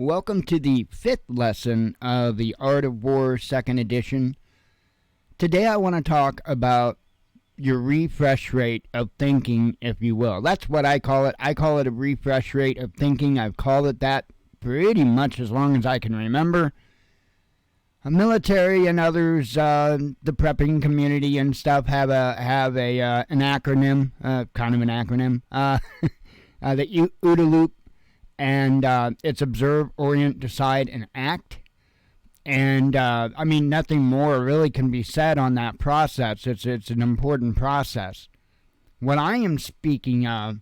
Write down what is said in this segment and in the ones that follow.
Welcome to the 5th lesson of the Art of War 2nd edition. Today I want to talk about your refresh rate of thinking, if you will. That's what I call it. I call it a refresh rate of thinking. I've called it that pretty much as long as I can remember. A military and others, the prepping community and stuff have an acronym, kind of an acronym, the OODA loop. And it's observe, orient, decide, and act. And, nothing more really can be said on that process. It's an important process. What I am speaking of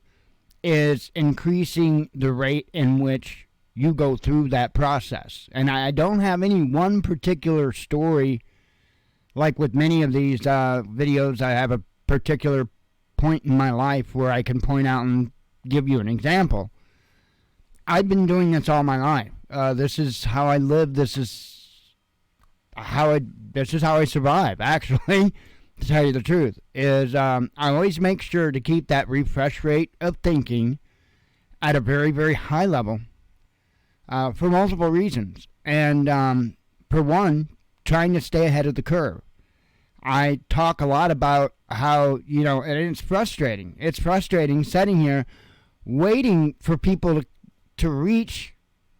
is increasing the rate in which you go through that process. And I don't have any one particular story. Like with many of these videos, I have a particular point in my life where I can point out and give you an example. I've been doing this all my life. This is how I live. This is how I survive, actually, to tell you the truth. I always make sure to keep that refresh rate of thinking at a very, very high level for multiple reasons. And for one, trying to stay ahead of the curve. I talk a lot about how, and it's frustrating. It's frustrating sitting here waiting for people to reach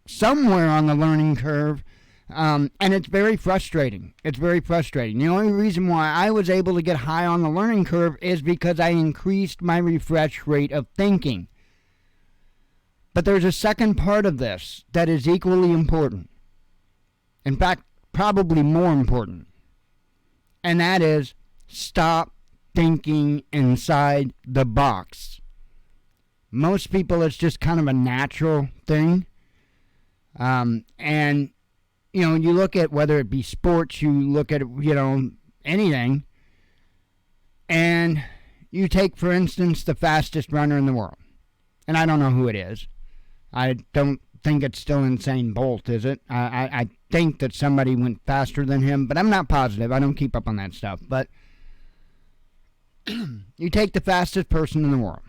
somewhere on the learning curve, and it's very frustrating. It's very frustrating. The only reason why I was able to get high on the learning curve is because I increased my refresh rate of thinking. But there's a second part of this that is equally important. In fact, probably more important. And that is stop thinking inside the box. Most people, it's just kind of a natural thing. And, you look at whether it be sports, you look at, anything. And you take, for instance, the fastest runner in the world. And I don't know who it is. I don't think it's still Usain Bolt, is it? I think that somebody went faster than him, but I'm not positive. I don't keep up on that stuff. But you take the fastest person in the world.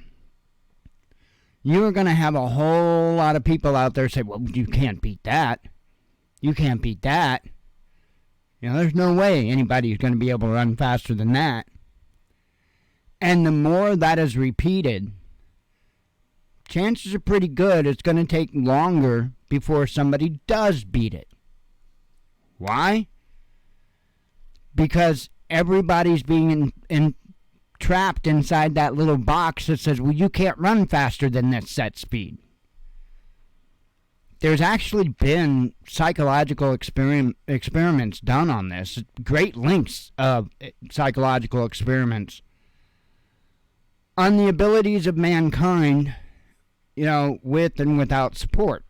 You're going to have a whole lot of people out there say, well, you can't beat that. You can't beat that. There's no way anybody's going to be able to run faster than that. And the more that is repeated, chances are pretty good it's going to take longer before somebody does beat it. Why? Because everybody's being trapped inside that little box that says, well, you can't run faster than that set speed. There's actually been psychological experiments done on this, great links of psychological experiments on the abilities of mankind, with and without support,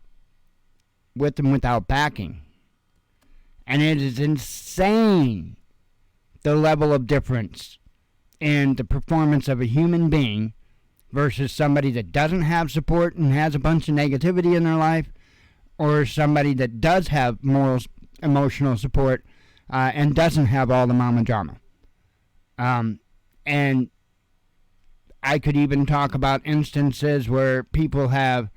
with and without backing. And it is insane the level of difference in the performance of a human being versus somebody that doesn't have support and has a bunch of negativity in their life, or somebody that does have emotional support and doesn't have all the mama drama. And I could even talk about instances where people have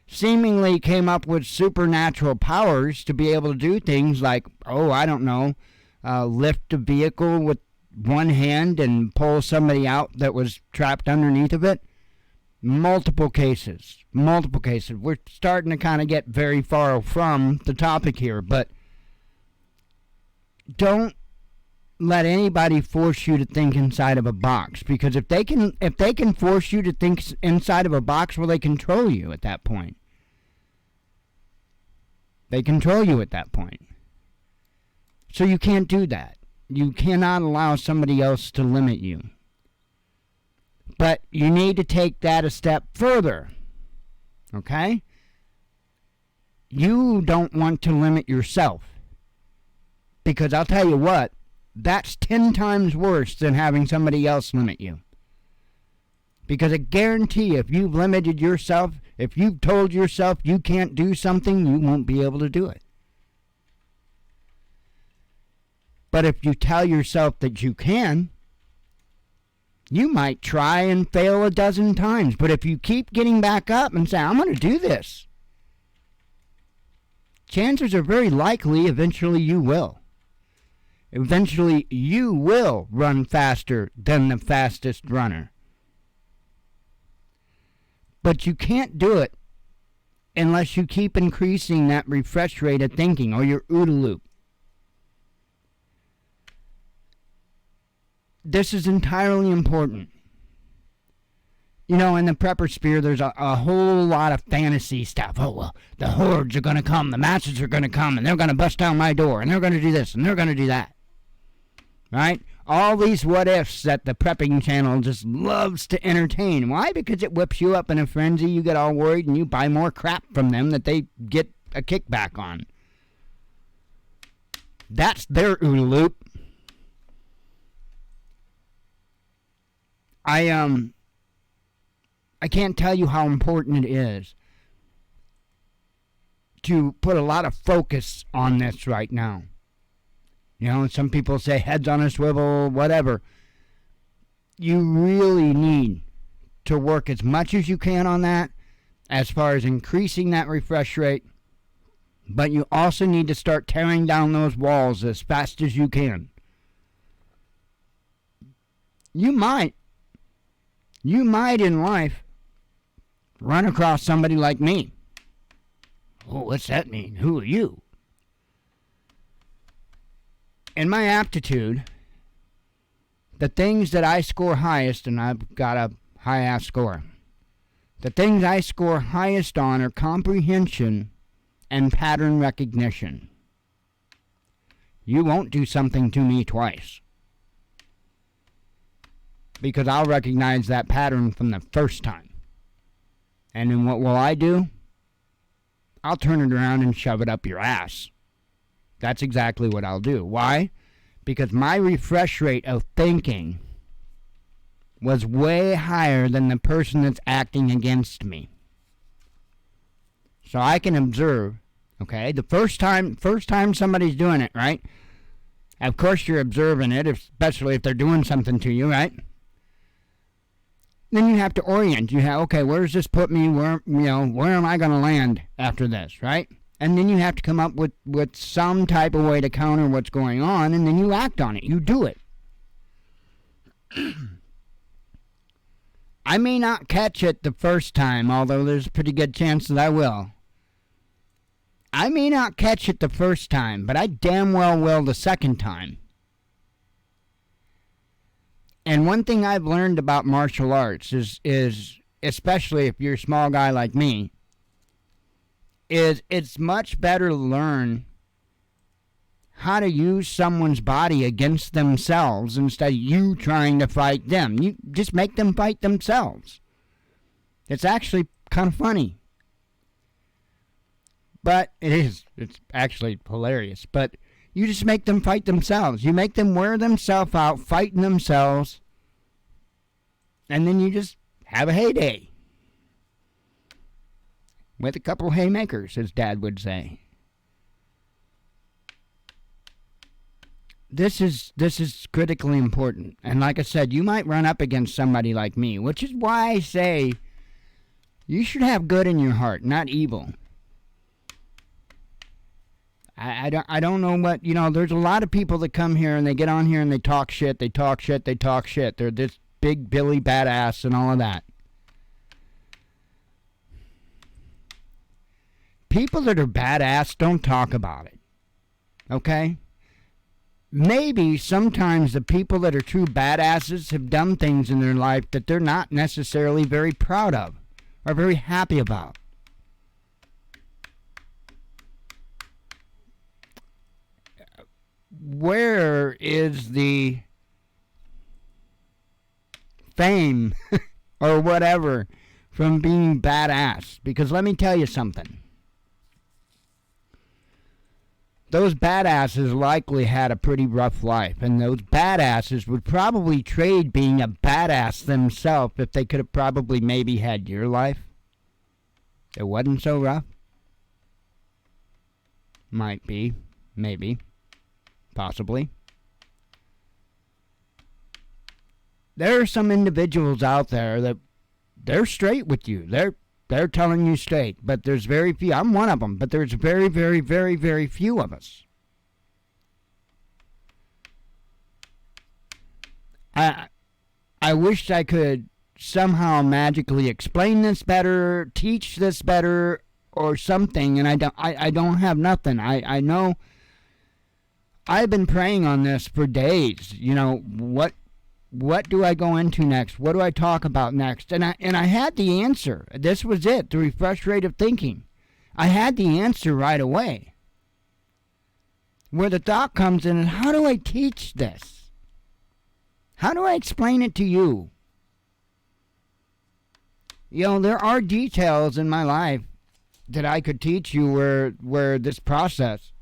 seemingly came up with supernatural powers to be able to do things like, lift a vehicle with one hand and pull somebody out that was trapped underneath of it. Multiple cases. We're starting to kind of get very far from the topic here, but don't let anybody force you to think inside of a box, because if they can force you to think inside of a box, well, they control you at that point. So you can't do that. You cannot allow somebody else to limit you. But you need to take that a step further. Okay? You don't want to limit yourself. Because I'll tell you what, that's 10 times worse than having somebody else limit you. Because I guarantee if you've limited yourself, if you've told yourself you can't do something, you won't be able to do it. But if you tell yourself that you can, you might try and fail a dozen times. But if you keep getting back up and say, I'm going to do this, chances are very likely eventually you will. Eventually you will run faster than the fastest runner. But you can't do it unless you keep increasing that refresh rate of thinking, or your OODA loop. This is entirely important. You know, in the prepper sphere, there's a whole lot of fantasy stuff. Oh, well, the hordes are going to come, the masses are going to come, and they're going to bust down my door, and they're going to do this, and they're going to do that. Right? All these what-ifs that the prepping channel just loves to entertain. Why? Because it whips you up in a frenzy, you get all worried, and you buy more crap from them that they get a kickback on. That's their OODA loop. I can't tell you how important it is to put a lot of focus on this right now. You know, some people say heads on a swivel, whatever. You really need to work as much as you can on that as far as increasing that refresh rate. But you also need to start tearing down those walls as fast as you can. You might in life run across somebody like me. Oh, what's that mean? Who are you? In my aptitude, the things that I score highest, and I've got a high-ass score, the things I score highest on are comprehension and pattern recognition. You won't do something to me twice, because I'll recognize that pattern from the first time. And then what will I do? I'll turn it around and shove it up your ass. That's exactly what I'll do. Why? Because my refresh rate of thinking was way higher than the person that's acting against me. So I can observe, okay, the first time somebody's doing it, right? Of course you're observing it, especially if they're doing something to you, right? Then you have to orient. You have, okay, where does this put me? Where am I going to land after this, right? And then you have to come up with some type of way to counter what's going on, and then you act on it. You do it. I may not catch it the first time, although there's a pretty good chance that I will. I may not catch it the first time, but I damn well will the second time. And one thing I've learned about martial arts is especially if you're a small guy like me, is it's much better to learn how to use someone's body against themselves instead of you trying to fight them. You just make them fight themselves. It's actually kind of funny. But it's actually hilarious. But you just make them fight themselves. You make them wear themselves out, fighting themselves, and then you just have a heyday. With a couple haymakers, as Dad would say. This is critically important. And like I said, you might run up against somebody like me, which is why I say you should have good in your heart, not evil. I don't know what, there's a lot of people that come here and they get on here and they talk shit. They're this big Billy badass and all of that. People that are badass don't talk about it. Okay? Maybe sometimes the people that are true badasses have done things in their life that they're not necessarily very proud of or very happy about. Where is the fame or whatever from being badass? Because let me tell you something. Those badasses likely had a pretty rough life, and those badasses would probably trade being a badass themselves if they could have probably maybe had your life. It wasn't so rough. Might be, maybe, possibly. There are some individuals out there that they're straight with you. They're telling you straight, but there's very few. I'm one of them, but there's very, very, very, very few of us. I wish I could somehow magically explain this better, teach this better, or something, and I don't have nothing. I know I've been praying on this for days. What do I go into next? What do I talk about next? And I had the answer. This was it, the refresh rate of thinking. I had the answer right away. Where the thought comes in is, how do I teach this? How do I explain it to you? There are details in my life that I could teach you where this process,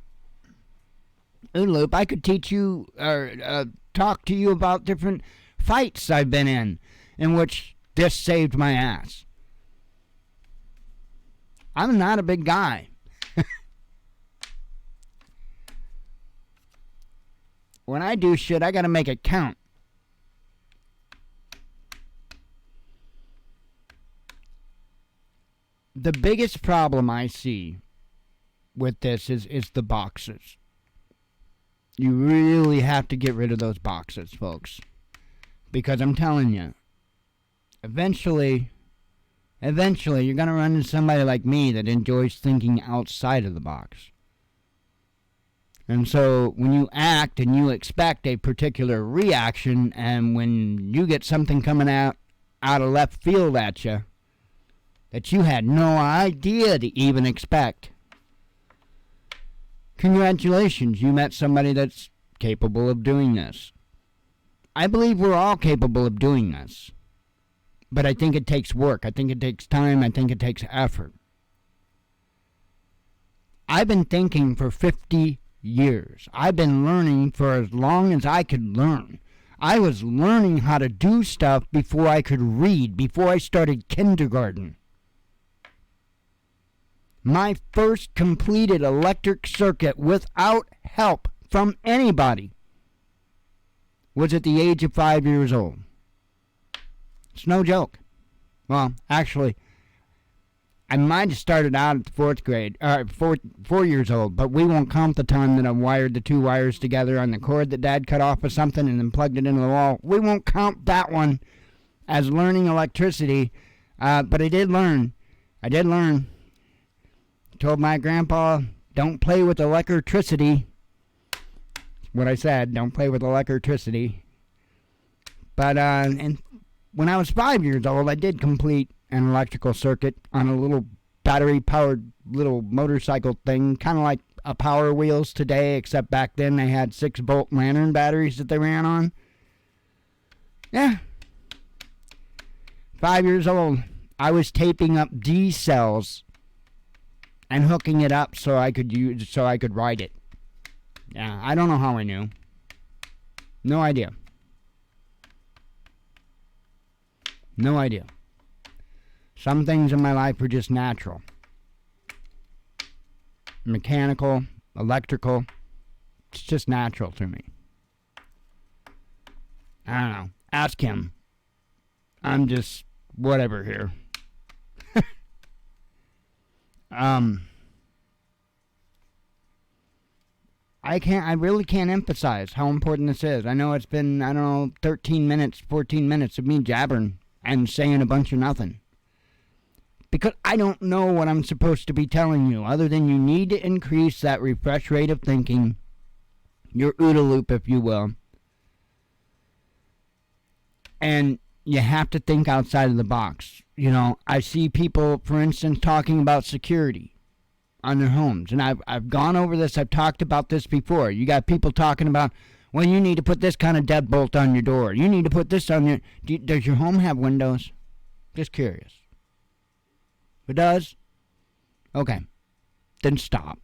I could teach you or talk to you about different fights I've been in which this saved my ass. I'm not a big guy. When I do shit, I gotta make it count. The biggest problem I see with this is the boxes. You really have to get rid of those boxes, folks. Because I'm telling you, eventually you're going to run into somebody like me that enjoys thinking outside of the box. And so when you act and you expect a particular reaction, and when you get something coming out of left field at you that you had no idea to even expect, congratulations, you met somebody that's capable of doing this. I believe we're all capable of doing this. But I think it takes work. I think it takes time. I think it takes effort. I've been thinking for 50 years. I've been learning for as long as I could learn. I was learning how to do stuff before I could read, before I started kindergarten. My first completed electric circuit without help from anybody was at the age of 5 years old. It's no joke. Well, actually, I might have started out at the 4th grade, 4 years old, but we won't count the time that I wired the two wires together on the cord that Dad cut off of something and then plugged it into the wall. We won't count that one as learning electricity, but I did learn. Told my grandpa, don't play with electricity. What I said, don't play with electricity. But and when I was 5 years old, I did complete an electrical circuit on a little battery-powered little motorcycle thing, kind of like a Power Wheels today, except back then they had 6-volt lantern batteries that they ran on. Yeah. 5 years old, I was taping up D cells and hooking it up so I could ride it. Yeah, I don't know how I knew. No idea. No idea. Some things in my life are just natural. Mechanical, electrical, it's just natural to me. I don't know. Ask him. I'm just whatever here. I really can't emphasize how important this is. I know it's been, 13 minutes, 14 minutes of me jabbering and saying a bunch of nothing. Because I don't know what I'm supposed to be telling you, other than you need to increase that refresh rate of thinking, your OODA loop, if you will. And you have to think outside of the box. I see people, for instance, talking about security on their homes. And I've gone over this. I've talked about this before. You got people talking about, well, you need to put this kind of deadbolt on your door. You need to put this on your... Does your home have windows? Just curious. If it does? Okay. Then stop.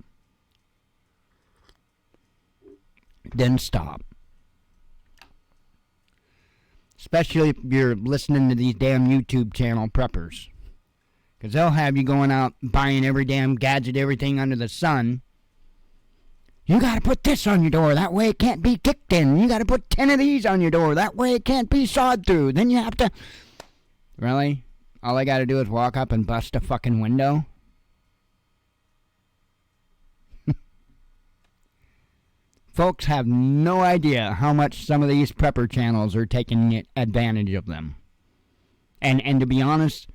Especially if you're listening to these damn YouTube channel preppers. Because they'll have you going out buying every damn gadget, everything under the sun. You got to put this on your door. That way it can't be kicked in. You got to put 10 of these on your door. That way it can't be sawed through. Then you have to... Really? All I gotta do is walk up and bust a fucking window. Folks have no idea how much some of these prepper channels are taking advantage of them. And to be honest,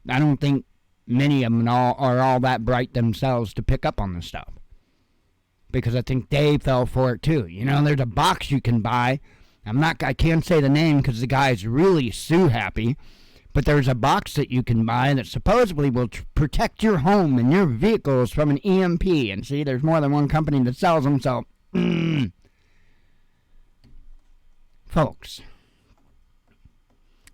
I don't think many of them are all that bright themselves to pick up on this stuff. Because I think they fell for it too. You know, there's a box you can buy. I can't say the name because the guy's really sue happy. But there's a box that you can buy that supposedly will protect your home and your vehicles from an EMP. And see, there's more than one company that sells them, so... Folks,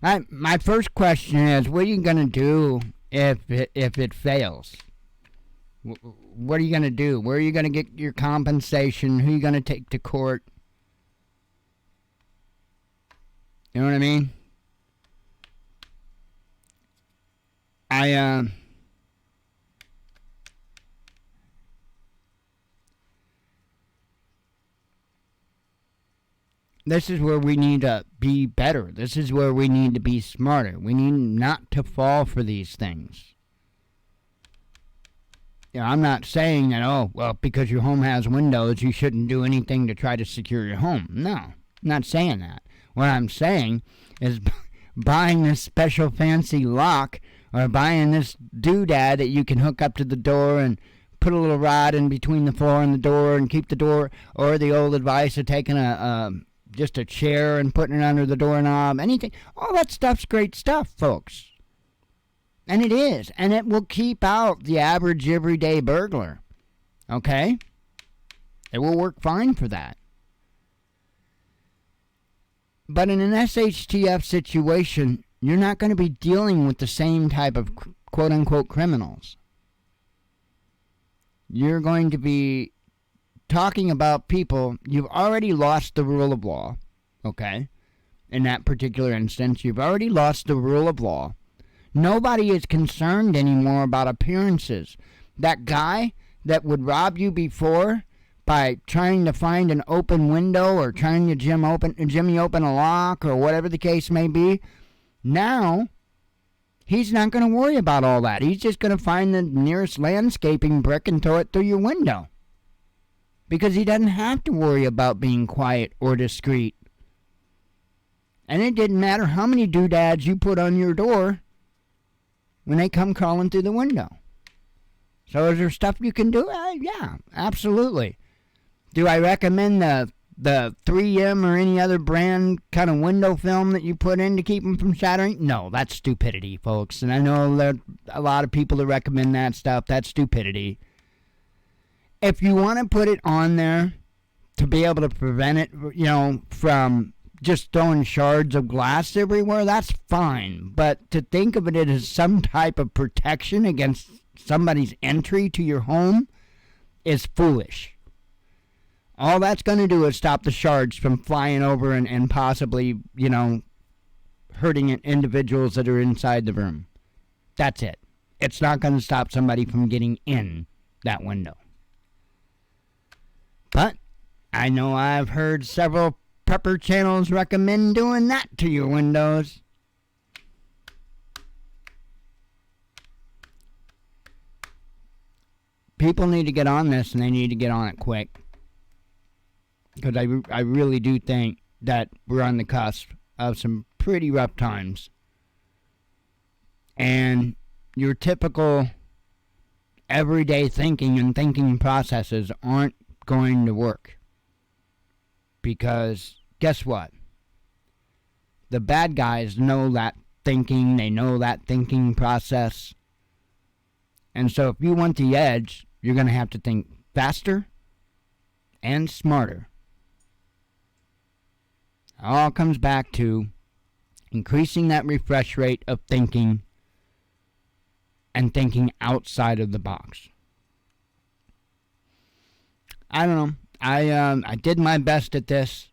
my first question is, what are you going to do if it fails? What are you going to do? Where are you going to get your compensation? Who are you going to take to court? You know what I mean? This is where we need to be better. This is where we need to be smarter. We need not to fall for these things. You know, I'm not saying that, oh, well, because your home has windows, you shouldn't do anything to try to secure your home. No, I'm not saying that. What I'm saying is buying this special fancy lock or buying this doodad that you can hook up to the door and put a little rod in between the floor and the door and keep the door, or the old advice of taking just a chair and putting it under the doorknob, anything. All that stuff's great stuff, folks. And it is. And it will keep out the average everyday burglar. Okay? It will work fine for that. But in an SHTF situation, you're not going to be dealing with the same type of quote-unquote criminals. You're going to be talking about people. You've already lost the rule of law, okay? In that particular instance, you've already lost the rule of law. Nobody is concerned anymore about appearances. That guy that would rob you before by trying to find an open window or trying to jimmy open a lock or whatever the case may be, now he's not going to worry about all that. He's just going to find the nearest landscaping brick and throw it through your window. Because he doesn't have to worry about being quiet or discreet. And it didn't matter how many doodads you put on your door when they come crawling through the window. So is there stuff you can do? Yeah, absolutely. Do I recommend the 3M or any other brand kind of window film that you put in to keep them from shattering? No, that's stupidity, folks. And I know there are a lot of people that recommend that stuff. That's stupidity. If you want to put it on there to be able to prevent it, you know, from just throwing shards of glass everywhere, that's fine. But to think of it as some type of protection against somebody's entry to your home is foolish. All that's going to do is stop the shards from flying over and possibly, you know, hurting individuals that are inside the room. That's it. It's not going to stop somebody from getting in that window. But I know I've heard several prepper channels recommend doing that to your windows. People need to get on this, and they need to get on it quick. Because I really do think that we're on the cusp of some pretty rough times. And your typical everyday thinking and thinking processes aren't going to work. Because guess what? The bad guys know that thinking, they know that thinking process. And so if you want the edge, you're going to have to think faster and smarter. It all comes back to increasing that refresh rate of thinking and thinking outside of the box. I don't know. I did my best at this.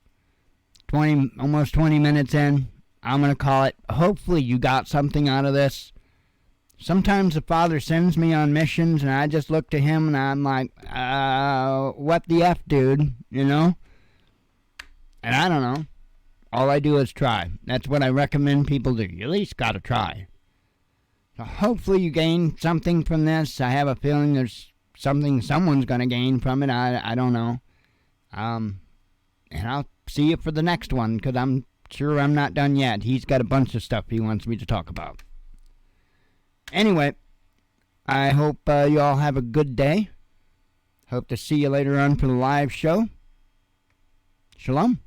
Almost 20 minutes in. I'm going to call it. Hopefully you got something out of this. Sometimes the Father sends me on missions and I just look to him and I'm like, what the F, dude? You know? And I don't know. All I do is try. That's what I recommend people do. You at least got to try. So hopefully you gain something from this. I have a feeling there's something someone's going to gain from it. I don't know. And I'll see you for the next one, because I'm sure I'm not done yet. He's got a bunch of stuff he wants me to talk about. Anyway, I hope you all have a good day. Hope to see you later on for the live show. Shalom.